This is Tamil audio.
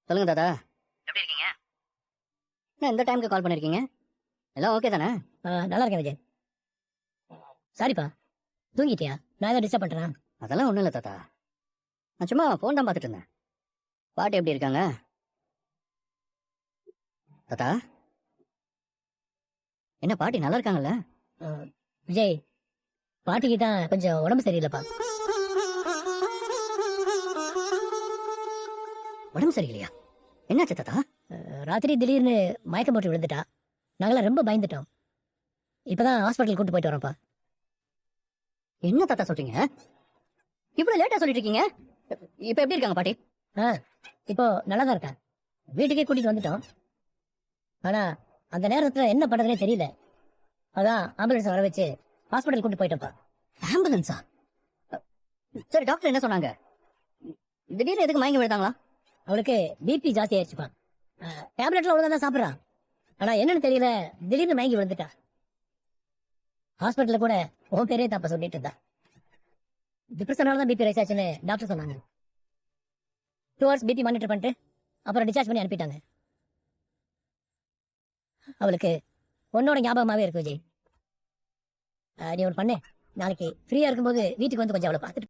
சொல்லுங்க தாத்தா. எப்படி இருக்கீங்க? என்ன இந்த டைமுக்கு கால் பண்ணிருக்கீங்க? எல்லாம் ஓகே தானே? நல்லா இருக்கேன் விஜய். சாரிப்பா, தூங்கிட்டியா? நான் ஏதாவது டிஸ்டர்ப் பண்றேனா? அதெல்லாம் ஒண்ணும் இல்ல தாத்தா. நான் சும்மா ஃபோன் தான் பார்த்துட்டு இருந்தேன். பாட்டி எப்படி இருக்காங்க தாத்தா? என்ன பாட்டி நல்லா இருக்காங்கல்ல? விஜய், பாட்டிக்கு தான் கொஞ்சம் உடம்பு சரியில்லைப்பா. உடம்பு சரியில்லையா? என்னாச்சு தாத்தா? ராத்திரி திடீர்னு மயக்கம் போட்டு விழுந்துட்டா. நாங்களாம் ரொம்ப பயந்துட்டோம். இப்பதான் ஹாஸ்பிட்டல் கூட்டு போயிட்டு வரோம்ப்பா. என்ன தாத்தா சொல்றீங்க? இவ்வளவு லேட்டா சொல்லிட்டு இருக்கீங்க. இப்ப எப்படி இருக்காங்க பாட்டி? இப்போ நல்லா தான் இருக்கா. வீட்டுக்கே கூட்டிட்டு வந்துட்டோம். ஆனா அந்த நேரத்துல என்ன பண்றதுனே தெரியல. அதான் ஆம்புலன்ஸ் வர வச்சு ஹாஸ்பிட்டல் கூட்டு போயிட்டோம்ப்பா. ஆம்புலன்ஸா? சரி, டாக்டர் என்ன சொன்னாங்க? திடீர்னு எதுக்கு மயங்கி விழுந்தாங்களா? அவளுக்கு பிபி ஜாஸ்தி ஆயிடுச்சுப்பா. டேப்லெட்ல ஒழுங்கா தான் சாப்பிட்றான். ஆனா என்னன்னு தெரியல, திடீர்னு மயங்கி விழுந்துட்டா. ஹாஸ்பிட்டல்ல கூட உன் பேரே தாப்பா சொல்லிட்டு இருந்தா. டிப்ரெஷனால தான் பிபி ரைஸ் ஆச்சுன்னு டாக்டர் சொன்னாங்க. 2 hours பிபி மானிட்டர் பண்ணிட்டு அப்புறம் டிஸ்சார்ஜ் பண்ணி அனுப்பிட்டாங்க. அவளுக்கு உன்னோட ஞாபகமாவே இருக்கு விஜய். நீ ஒன்று பண்ணு, நாளைக்கு ஃப்ரீயா இருக்கும்போது வீட்டுக்கு வந்து கொஞ்சம் அவளை பார்த்துட்டு